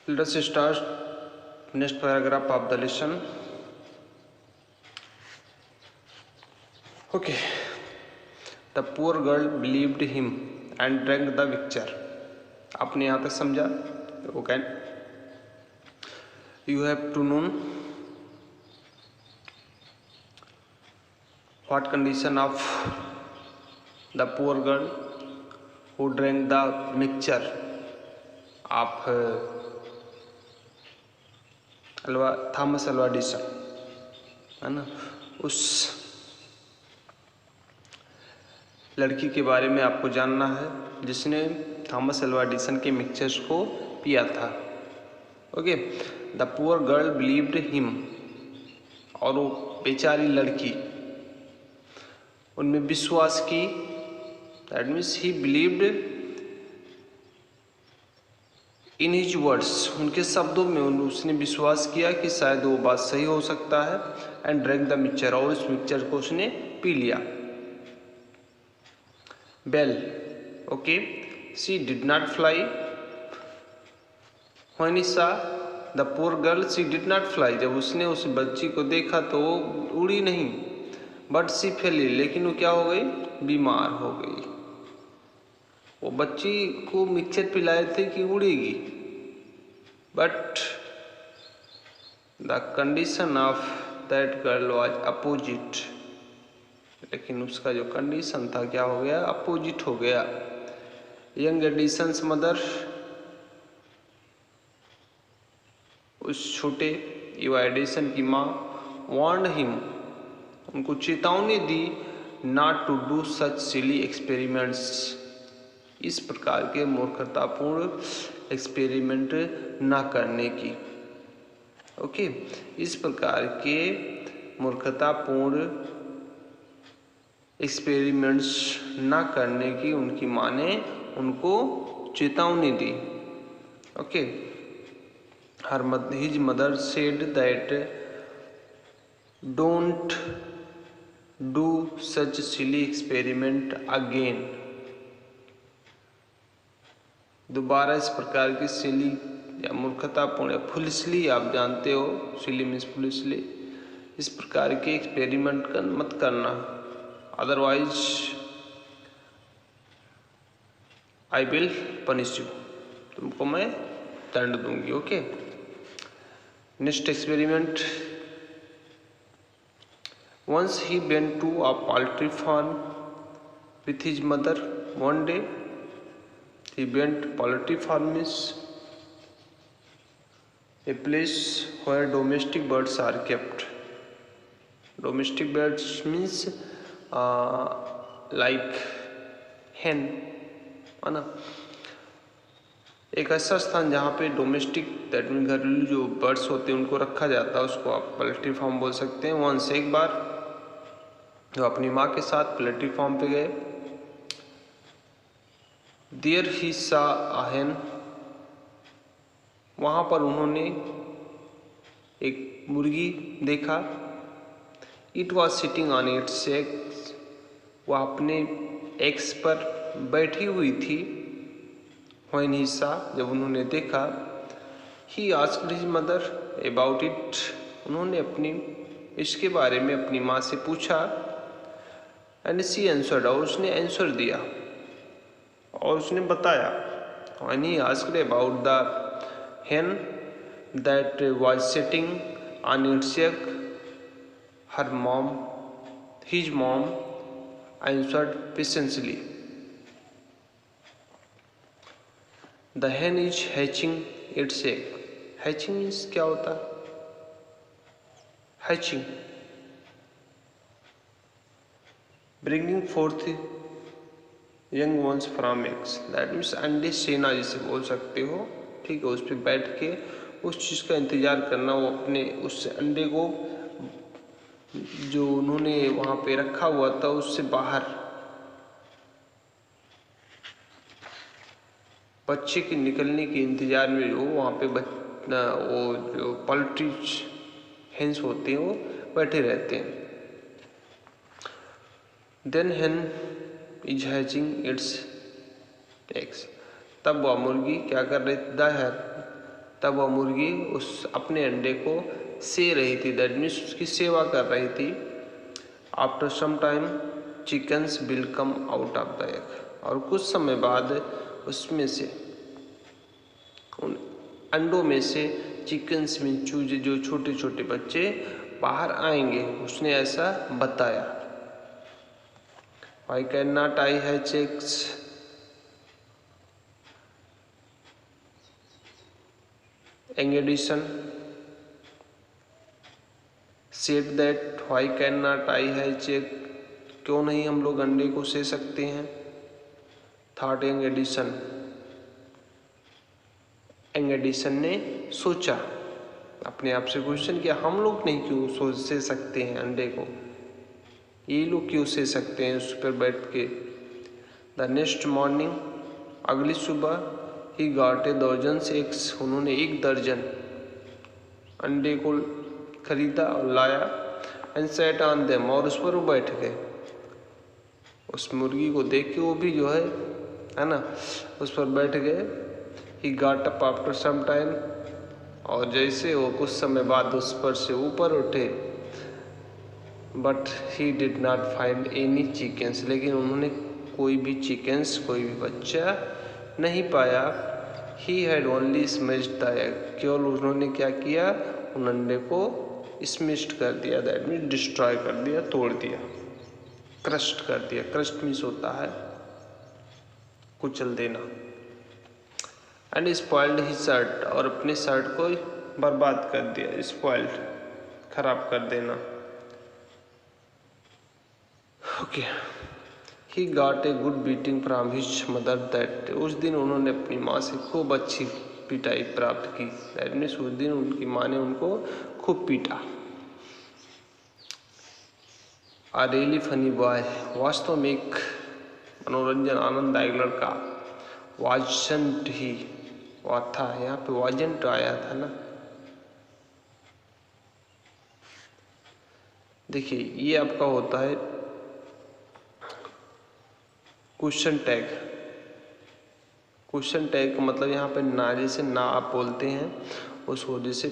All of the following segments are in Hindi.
Let us start next paragraph of the lesson. Okay. The poor girl believed him and drank the mixture. आपने यहाँ तक समझा? Okay. You have to know what condition of the poor girl who drank the mixture of Thomas Alva Edison, है ना, उस लड़की के बारे में आपको जानना है जिसने थॉमस अल्वा एडिसन के मिक्सचर्स को पिया था. Okay. The poor girl believed him, और वो बेचारी लड़की उनमें विश्वास की. That means he believed in his words, उनके शब्दों में उसने विश्वास किया कि शायद वो बात सही हो सकता है. एंड ड्रैंक द मिक्सचर, और उस मिक्सचर को उसने पी लिया. Bell, okay. She did not fly when he saw the poor girl. She did not fly, जब उसने उस बच्ची को देखा तो वो उड़ी नहीं. बट शी फेल, लेकिन वो क्या हो गई? बीमार हो गई. वो बच्ची को मिक्सचर पिलाए थे कि उड़ेगी, but the condition of that girl was opposite. लेकिन उसका जो कंडीशन था क्या हो गया? अपोजिट हो गया. यंग एडिसन्स मदर, उस छोटे युवा एडिसन की माँ, वार्नड हिम, उनको चेतावनी दी, not to do such silly experiments, इस प्रकार के मूर्खतापूर्ण एक्सपेरिमेंट ना करने की. ओके. इस प्रकार के मूर्खतापूर्ण एक्सपेरिमेंट्स ना करने की उनकी माँ ने उनको चेतावनी दी. Okay. His mother said that don't do such silly experiment again. दोबारा इस प्रकार की सिली या मूर्खतापूर्ण, फुलिसली, आप जानते हो सिली मीन्स फुलिसली, इस प्रकार के एक्सपेरिमेंट मत करना, otherwise I will punish you, तुमको मैं दंड दूंगी. Okay. Next experiment. Once he went to a poultry farm with his mother one day. He went, poultry farm is a place where domestic birds are kept. Domestic birds means like hen, है ना. एक ऐसा स्थान जहाँ पे डोमेस्टिक, दैट मीन घरेलू जो बर्ड्स होते हैं उनको रखा जाता है, उसको आप पोल्ट्री फार्म बोल सकते हैं. वंस, एक बार, जो अपनी माँ के साथ पोल्ट्री फार्म पे गए. देयर ही सा अ hen, वहाँ पर उन्होंने एक मुर्गी देखा. It was sitting on it's eggs, वह अपने एग्स पर बैठी हुई थी. व्हेन ही सा, जब उन्होंने देखा. He asked his mother about it, उन्होंने इसके बारे में अपनी माँ से पूछा. एंड शी आंसर्ड, और उसने आंसर दिया और उसने बताया. When he asked about the hen that was sitting on its egg, his mom answered patiently, the hen is hatching its egg. Hatching means क्या होता है? Hatching, bringing forth young ones from eggs. That means अंडे सेना जिसे बोल सकते हो. ठीक है. उस पर बैठ के उस चीज़ का इंतज़ार करना, वो अपने उस अंडे को जो उन्होंने वहाँ पे रखा हुआ था उससे बाहर बच्चे के निकलने के इंतज़ार में वो वहाँ पे वो जो पोल्ट्री हेन्स होते हैं वो बैठे रहते हैं. Then hen is hatching its eggs, तब वह मुर्गी क्या कर रही थी? तब वह मुर्गी उस अपने अंडे को से रही थी, दैट मीन्स उसकी सेवा कर रही थी। After some time chickens will come out of the egg, और कुछ समय बाद उसमें से, उन अंडों में से चिकन्स में चूजे, जो छोटे छोटे बच्चे बाहर आएंगे, उसने ऐसा बताया। Why cannot I hatch eggs? Young Edison said that why cannot I hatch egg? क्यों नहीं हम लोग अंडे को से सकते हैं? Thought young Edison. Young Edison ने सोचा, अपने आप से क्वेश्चन किया, हम लोग नहीं क्यों सोच से सकते हैं अंडे को, ये लोग क्यों से सकते हैं उस पर बैठ के। द नेक्स्ट मॉर्निंग, अगली सुबह, ही गॉट ए दर्जन एग्स, उन्होंने 1 दर्जन अंडे को खरीदा और लाया। एंड सेट ऑन देम, और उस पर वो बैठ गए। उस मुर्गी को देख के वो भी जो है ना, उस पर बैठ गए। He got up after some time, और जैसे वो कुछ समय बाद उस पर से ऊपर उठे, but he did not find any chickens, लेकिन उन्होंने कोई भी चिकन्स, कोई भी बच्चा नहीं पाया। He had only smashed the egg, केवल उन्होंने क्या किया, उन अंडे को स्मैश्ड कर दिया, दैट मीन्स डिस्ट्रॉय कर दिया, तोड़ दिया, क्रस्ट कर दिया। क्रस्ट मीन्स होता है कुचल देना। एंड स्पॉइल्ड ही शर्ट, और अपने शर्ट को बर्बाद कर दिया, स्पॉइल्ड, खराब कर देना। Okay, he got a good beating from his mother that, उस दिन उन्होंने अपनी माँ से खूब अच्छी पिटाई प्राप्त की, दैट मीन्स उस दिन उनकी माँ ने उनको खूब पीटा। आ रियली फनी बॉय, वास्तव में एक मनोरंजन आनंददायक लड़का। वाजंट ही, वह था, यहाँ पे वाजंट आया था ना। देखिए, ये आपका होता है क्वेश्चन टैग। क्वेश्चन टैग का मतलब यहाँ पे ना, जैसे ना आप बोलते हैं उस वजह से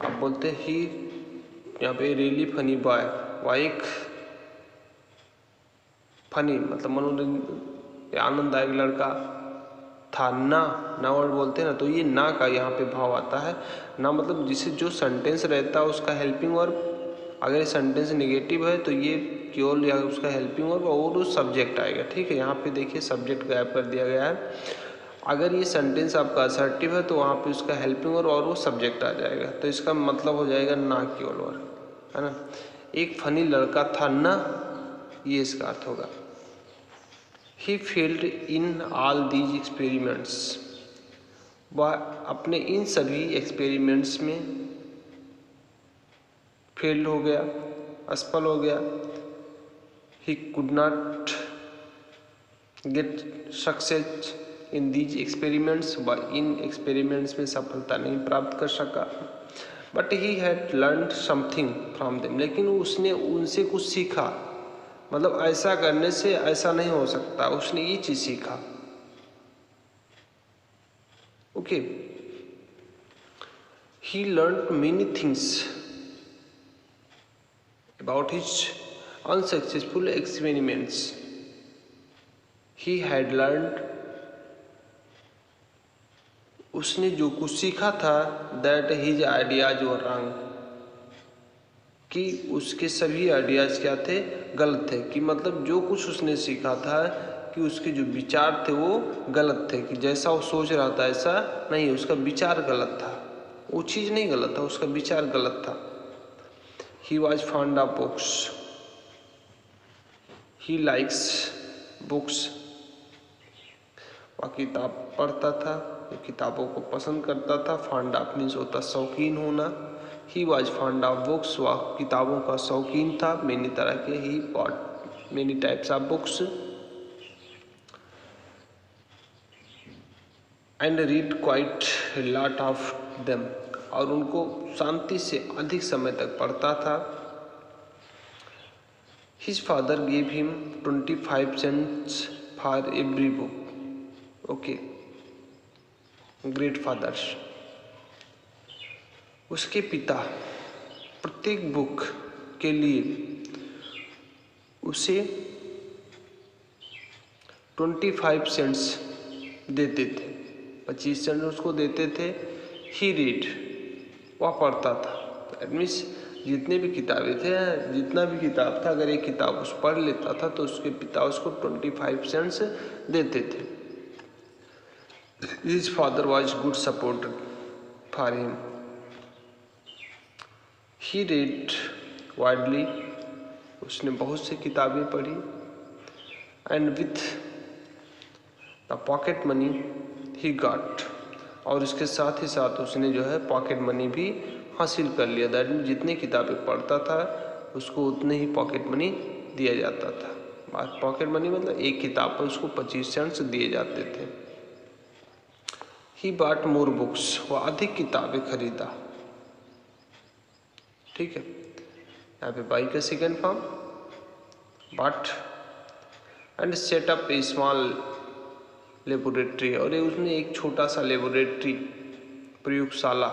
आप बोलते हैं ही, यहाँ पे रियली फनी बॉय, वह एक फनी मतलब मनोरंजन आनंददायक लड़का था। ना वर्ड बोलते हैं ना, तो ये ना का यहाँ पे भाव आता है। ना मतलब जिसे जो सेंटेंस रहता है उसका हेल्पिंग वर्ब, अगर ये सेंटेंस नेगेटिव है तो ये केवल या उसका हेल्पिंग वर्ब और वो सब्जेक्ट आएगा। ठीक है, यहाँ पे देखिए सब्जेक्ट गायब कर दिया गया है। अगर ये सेंटेंस आपका असर्टिव है तो वहाँ पे उसका हेल्पिंग वर्ब और वो सब्जेक्ट आ जाएगा, तो इसका मतलब हो जाएगा ना केवल वर्ब, है ना। एक फनी लड़का था ना, ये इसका अर्थ होगा। He failed in all these experiments, वह अपने इन सभी एक्सपेरिमेंट्स में फेल्ड हो गया, असफल हो गया। He could not get success in these experiments, वह इन एक्सपेरिमेंट्स में सफलता नहीं प्राप्त कर सका। But he had learned something from them, लेकिन उसने उनसे कुछ सीखा, मतलब ऐसा करने से ऐसा नहीं हो सकता, उसने ये चीज सीखा। Okay, he learned many things about his unsuccessful experiments. He had learned, उसने जो कुछ सीखा था, that his ideas were wrong, कि उसके सभी आइडियाज क्या थे, गलत थे। कि मतलब जो कुछ उसने सीखा था कि उसके जो विचार थे वो गलत थे, कि जैसा वो सोच रहा था ऐसा नहीं, उसका विचार गलत था, वो चीज़ नहीं गलत था, उसका विचार गलत था। ही was fond of books, he likes books, वह किताब पढ़ता था, किताबों को पसंद करता था। फॉन्ड ऑफ मीन्स होता शौकीन होना। He was fond of books, वह किताबों का शौकीन था, मेनी तरह के। He bought many types of books and read quite lot of them, और उनको शांति से अधिक समय तक पढ़ता था। His father gave him 25 cents for every book. Okay, great fathers. उसके पिता प्रत्येक बुक के लिए उसे 25 सेंट्स देते थे, 25 सेंट उसको देते थे। ही रीड, वह पढ़ता था। दैट मीन्स जितने भी किताबें थे, जितना भी किताब था, अगर एक किताब उस पढ़ लेता था तो उसके पिता उसको 25 सेंट्स देते थे। His father was good support for him. He read widely, उसने बहुत सी किताबें पढ़ी। And with the pocket money he got, और इसके साथ ही साथ उसने जो है पॉकेट मनी भी हासिल कर लिया। दैट मीन जितनी किताबें पढ़ता था उसको उतने ही पॉकेट मनी दिया जाता था। पॉकेट मनी मतलब एक किताब पर उसको 25 सेंट्स दिए जाते थे। ही बॉट मोर बुक्स, वह अधिक किताबें खरीदा। ठीक है, यहाँ पे बाई का second form but. And set up a small laboratory, और ये उसने एक छोटा सा लेबोरेटरी, प्रयोगशाला,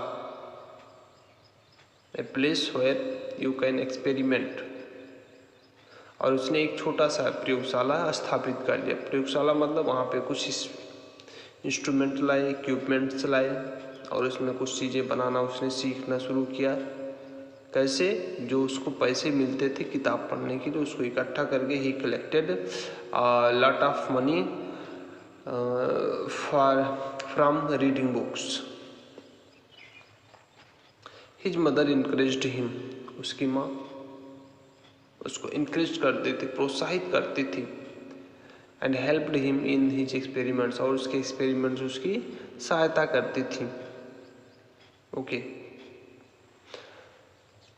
a place where you can experiment, और उसने एक छोटा सा प्रयोगशाला स्थापित कर लिया। प्रयोगशाला मतलब वहाँ पे कुछ इंस्ट्रूमेंट लाए, इक्विपमेंट्स लाए, और उसमें कुछ चीज़ें बनाना उसने सीखना शुरू किया। कैसे? जो उसको पैसे मिलते थे किताब पढ़ने के लिए, उसको इकट्ठा करके he collected lot of money from reading books. His mother encouraged him, उसकी माँ उसको इनकरेज करते थे, प्रोत्साहित करती थी। And helped him in his experiments, और उसके एक्सपेरिमेंट्स उसकी सहायता करती थी। Okay,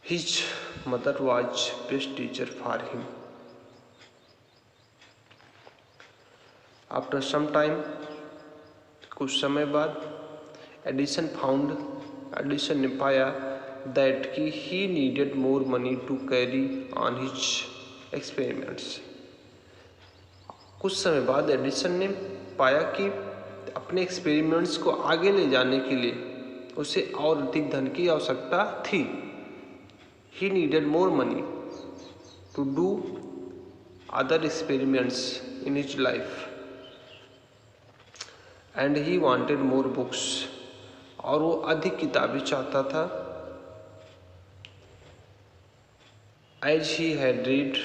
his mother was best teacher for him. After some time, कुछ समय बाद, एडिसन ने पाया दैट कि he needed more money to carry on his experiments. कुछ समय बाद एडिसन ने पाया कि अपने एक्सपेरिमेंट्स को आगे ले जाने के लिए उसे और अधिक धन की आवश्यकता थी। He needed more money to do other experiments in his life, and he wanted more books, और वो अधिक किताबें चाहता था। As he had read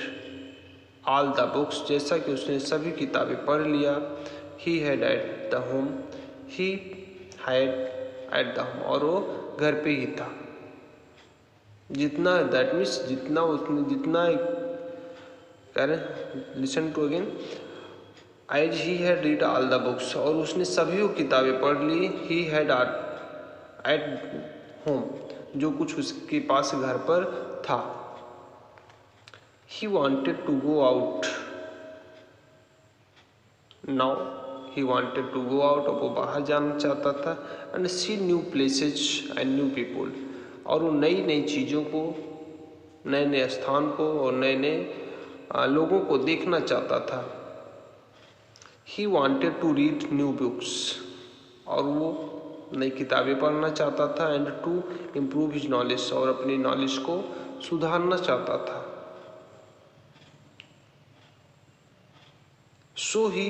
all the books, जैसा कि उसने सभी किताबें पढ़ लिया। He had at the home, he had at the home, और वो घर पे ही था। जितना, दैट मीन्स जितना कह रहे, listen to again, as he had read all the books, और उसने सभी किताबें पढ़ ली। ही हैड एट होम, जो कुछ उसके पास घर पर था। He wanted to go out. Now he wanted to go out, और वो बाहर जाना चाहता था। and see new places and new people, और वो नई नई चीज़ों को, नए नए स्थान को और नए नए लोगों को देखना चाहता था। He wanted to read new books, और वो नई किताबें पढ़ना चाहता था। and to improve his knowledge, और अपनी नॉलेज को सुधारना चाहता था। So he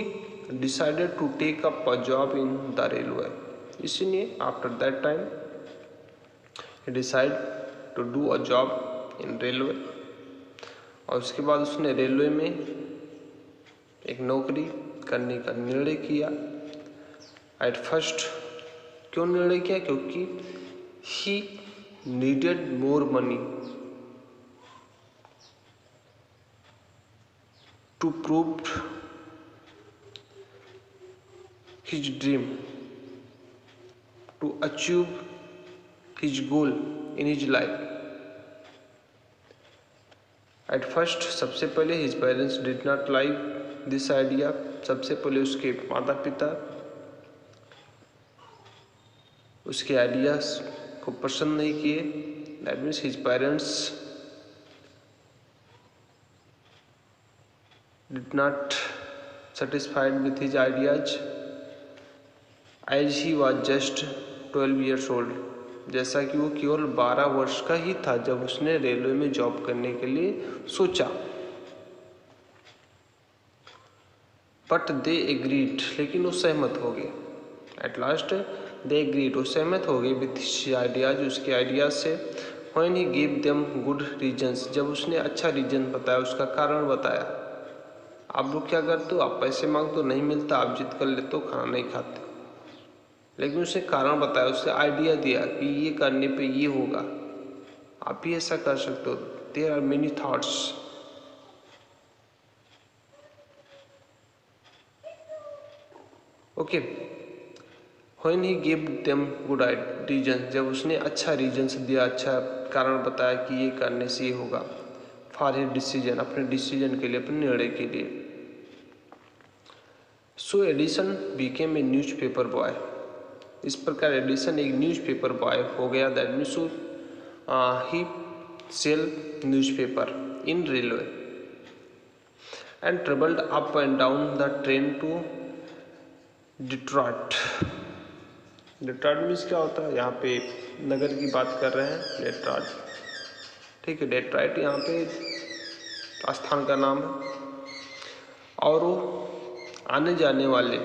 decided to take up a job in the railway. इसलिए after that time he decided to do a job in railway, और उसके बाद उसने रेलवे में एक नौकरी करने का निर्णय किया। At first, क्यों निर्णय किया? क्योंकि he needed more money to prove his dream, to achieve his goal in his life. At first, सबसे पहले his parents did not like this idea. सबसे पहले उसके माता पिता उसके आइडियाज को पसंद नहीं किए। That means his parents did not satisfied with his ideas, as he was just 12 years old. जैसा कि वो केवल 12 वर्ष का ही था जब उसने रेलवे में जॉब करने के लिए सोचा। बट दे एग्रीड, लेकिन वो सहमत हो गए। एट लास्ट दे एग्रीड, वो सहमत हो गए विथ हिज आइडियाज, उसके आइडियाज से। When he give them good reasons, जब उसने अच्छा रीजन बताया, उसका कारण बताया। आप लोग क्या करते हो, आप पैसे मांगते हो, नहीं मिलता, आप जिद कर लेते हो, खाना नहीं खाते, लेकिन उसने कारण बताया, उससे आइडिया दिया कि ये करने पे ये होगा, आप भी ऐसा कर सकते हो। There are many thoughts. Okay, when he give them good reason, जब उसने अच्छा रीजन्स दिया, अच्छा कारण बताया कि ये करने से ये होगा। फॉर हिज डिसीजन, अपने डिसीजन के लिए, अपने निर्णय के लिए। So Edison became a newspaper boy, इस प्रकार एडिसन एक न्यूज़पेपर बॉय हो गया। That means he sell newspaper in railway and travelled up and down the train to Detroit. Detroit means क्या होता है, यहाँ पे नगर की बात कर रहे हैं, डिट्रॉइट, ठीक है। डिट्रॉइट यहाँ पे स्थान का नाम है। और वो आने जाने वाले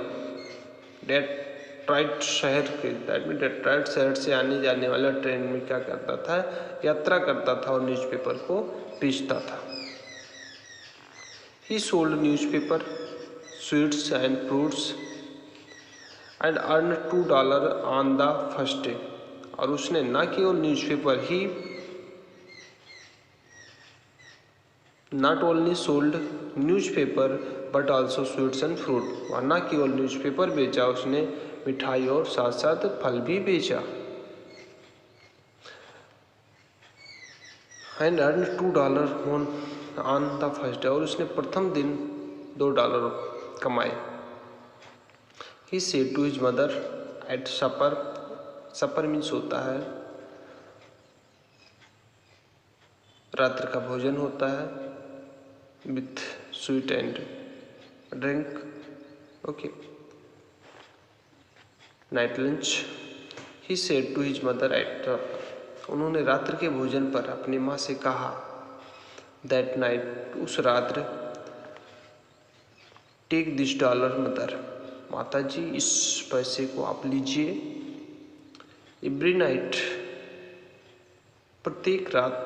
डेट्रॉइट शहर के, दैट मीन डेट्रॉइट शहर से आने जाने वाला ट्रेन में क्या करता था, यात्रा करता था और न्यूज़पेपर को बेचता था। ही sold newspaper, sweets and fruits and earn $2 on the first day. और उसने न केवल newspaper he not only sold newspaper but also sweets and fruit, और न केवल न्यूज़पेपर बेचा, उसने मिठाई और साथ साथ फल भी बेचा। And earn $2 on the first day, और उसने प्रथम दिन $2 कमाए। He said to his mother at supper, supper means होता है रात्र का भोजन होता है, with sweet and drink, okay, night lunch. He said to his mother at, उन्होंने रात्र के भोजन पर अपनी माँ से कहा, दैट नाइट, उस रात्र, टेक दिस $, मदर, माता जी इस पैसे को आप लीजिए। एवरी नाइट, प्रत्येक रात,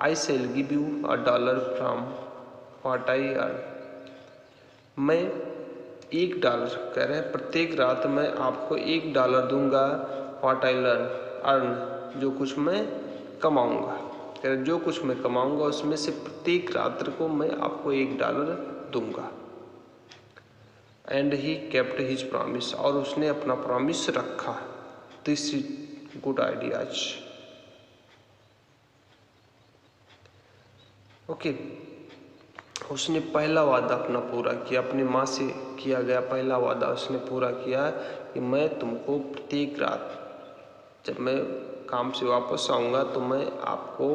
I shall give you $1 from what I earn, मैं $1 कह रहे हैं, प्रत्येक रात मैं आपको $1 दूंगा। व्हाट आई अर्न, जो कुछ मैं कमाऊंगा, कह रहे जो कुछ मैं कमाऊंगा उसमें से प्रत्येक रात्र को मैं आपको $1 दूंगा। And he kept his promise, और उसने अपना प्रॉमिस रखा। This is good ideas, okay. उसने पहला वादा अपना पूरा किया, अपनी माँ से किया गया पहला वादा उसने पूरा किया कि मैं तुमको प्रत्येक रात जब मैं काम से वापस आऊँगा तो मैं आपको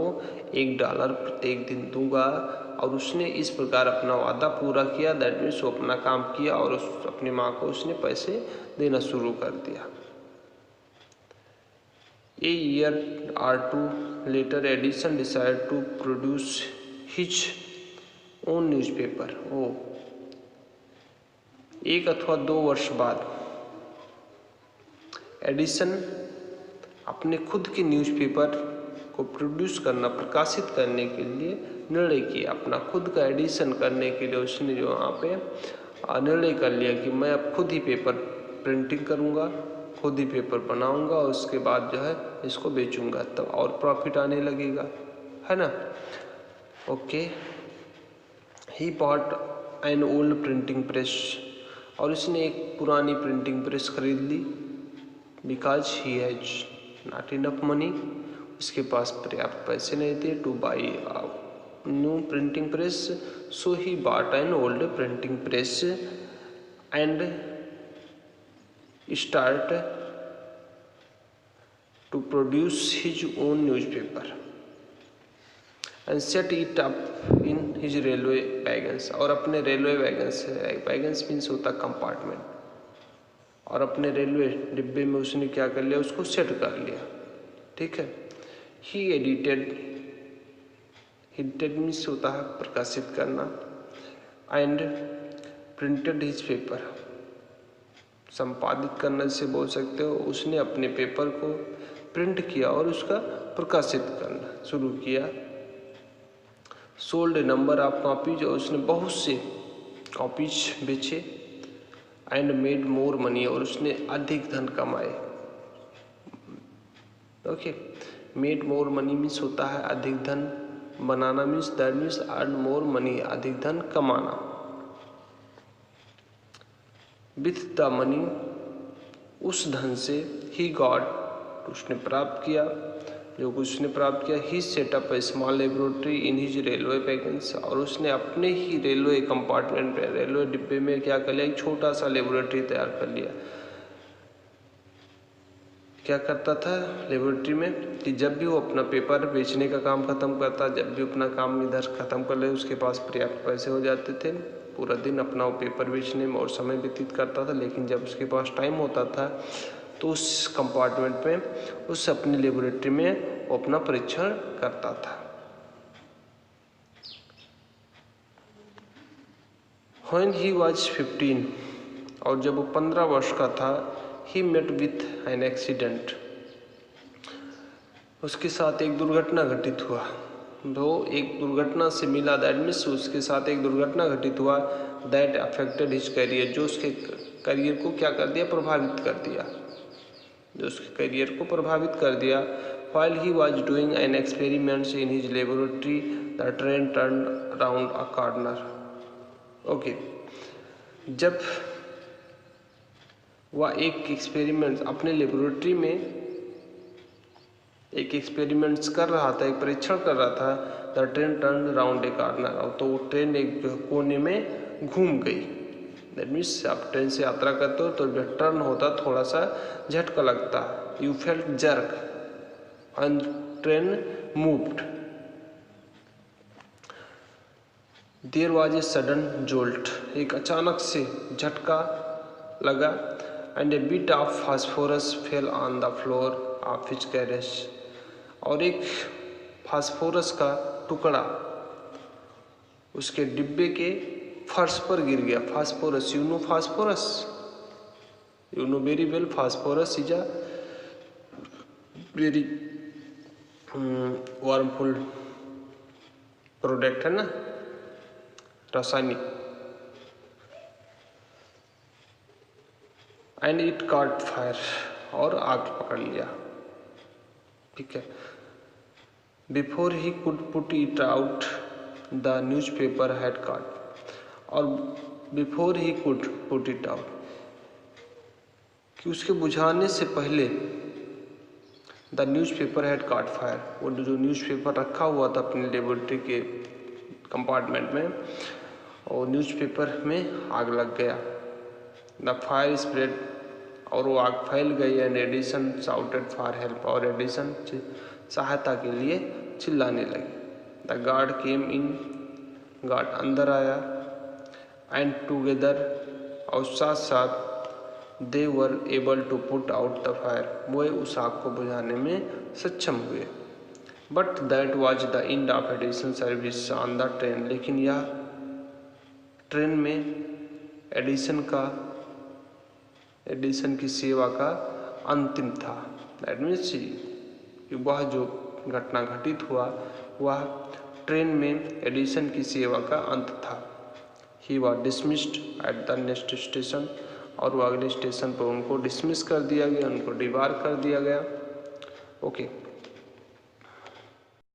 $1 प्रत्येक दिन दूंगा। और उसने इस प्रकार अपना वादा पूरा किया। दैट मीन्स वो अपना काम किया और अपनी माँ को उसने पैसे देना शुरू कर दिया। A year or two later, Edison decided to produce his own newspaper. एक अथवा 2 वर्ष बाद एडिसन अपने खुद के न्यूज़पेपर को प्रोड्यूस करना, प्रकाशित करने के लिए निर्णय किया। अपना खुद का एडिशन करने के लिए उसने जो वहाँ पे निर्णय कर लिया कि मैं अब खुद ही पेपर प्रिंटिंग करूँगा, खुद ही पेपर बनाऊँगा और उसके बाद जो है इसको बेचूँगा, तब और प्रॉफिट आने लगेगा, है ना। Okay, he bought an old printing press, और उसने एक पुरानी प्रिंटिंग प्रेस खरीद ली। Because he has not enough money, उसके पास पर्याप्त पैसे नहीं थे to buy new printing press, so he bought an old printing press and start to produce his own newspaper and set it up in his railway wagons, और अपने रेलवे वैगन्स, वैगन्स मीन्स होता कंपार्टमेंट, और अपने रेलवे डिब्बे में उसने क्या कर लिया, उसको सेट कर लिया। ठीक है। ही एडिटेड मीन्स होता है प्रकाशित करना, एंड प्रिंटेड हिज पेपर, संपादित करना जिसे बोल सकते हो। उसने अपने पेपर को प्रिंट किया और उसका प्रकाशित करना शुरू किया। Sold A number of copies, और उसने बहुत से कॉपीज बेचे। एंड मेड मोर मनी, और उसने अधिक धन कमाए। Okay, made more money means होता है अधिक धन बनाना, means that means earn more money, अधिक धन कमाना। विथ द मनी, उस धन से, ही गॉट, उसने प्राप्त किया, जो कुछ उसने प्राप्त किया। He set up a small laboratory in his railway wagons, और उसने अपने ही रेलवे कंपार्टमेंट में, रेलवे डिब्बे में क्या कर लिया, एक छोटा सा लेबोरेटरी तैयार कर लिया। क्या करता था लेबोरेटरी में कि जब भी वो अपना पेपर बेचने का काम खत्म करता, जब भी अपना काम इधर खत्म कर ले, उसके पास पर्याप्त पैसे हो जाते थे, पूरा दिन अपना वो पेपर बेचने में और समय व्यतीत करता था। लेकिन जब उसके पास टाइम होता था तो उस कंपार्टमेंट में, उस अपनी लेबोरेटरी में वो अपना परीक्षण करता था। When he was 15, और जब वो 15 वर्ष का था, he met with an accident, उसके साथ एक दुर्घटना घटित हुआ। वो एक दुर्घटना से मिला, दैट मीन्स उसके साथ एक दुर्घटना घटित हुआ, दैट अफेक्टेड हिज करियर, जो उसके करियर को क्या कर दिया, प्रभावित कर दिया, जो उसके करियर को प्रभावित कर दिया। While he was doing an experiment in his laboratory, the train turned around a corner. Okay, जब वह एक एक्सपेरिमेंट अपने लेबोरेटरी में एक एक्सपेरिमेंट्स कर रहा था, एक परीक्षण कर रहा था, the train turn round A corner, तो वो ट्रेन एक कोने में घूम गई। दैट मीन्स आप ट्रेन से यात्रा करते हो तो जब टर्न होता थोड़ा सा झटका लगता, you felt jerk and train moved. There was a sudden jolt, एक अचानक से झटका लगा, and a bit of phosphorus fell on the floor of his carriage, और एक फास्फोरस का टुकड़ा उसके डिब्बे के फर्श पर गिर गया। Phosphorus, you know phosphorus, you know very well, phosphorus is a very harmful product है ना, रासायनिक। एंड इट कॉट फायर, और आग पकड़ लिया। ठीक है। Before he could put it out the newspaper had caught, और before he could put it out, कि उसके बुझाने से पहले the newspaper had caught fire, वो जो न्यूज़पेपर रखा हुआ था अपनी लेबोरेटरी के कंपार्टमेंट में, और न्यूज़पेपर में आग लग गया। द फायर स्प्रेड, और वो आग फैल गई। And Edison shouted for help, और एडिसन सहायता के लिए चिल्लाने लगी। The guard came in, guard अंदर आया। एंड टुगेदर, और साथ साथ, they were able to put out the fire, वो उस आग को बुझाने में सक्षम हुए। But that was the end of Edison service on the train, लेकिन यह ट्रेन में एडिसन की सेवा का अंतिम था। दैट मीन्स वह जो घटना घटित हुआ वह ट्रेन में एडिसन की सेवा का अंत था। He was dismissed at the next station, और वो अगले स्टेशन पर उनको डिसमिस कर दिया गया, उनको डिबार कर दिया गया। ओके।